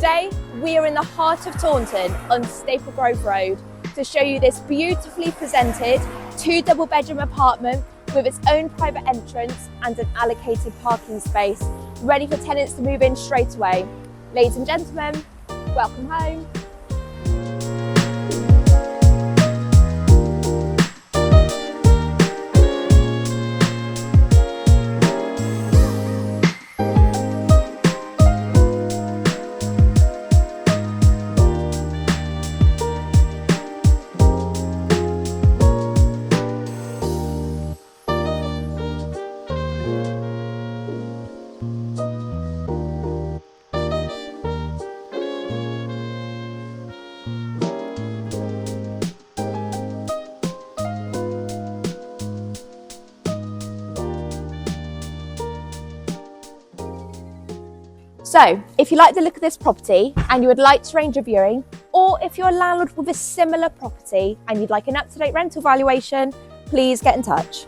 Today, we are in the heart of Taunton on Staplegrove Road to show you this beautifully presented 2 double-bedroom apartment with its own private entrance and an allocated parking space, ready for tenants to move in straight away. Ladies and gentlemen, welcome home. So, if you like the look of this property and you would like to arrange a viewing, or if you're a landlord with a similar property and you'd like an up-to-date rental valuation, please get in touch.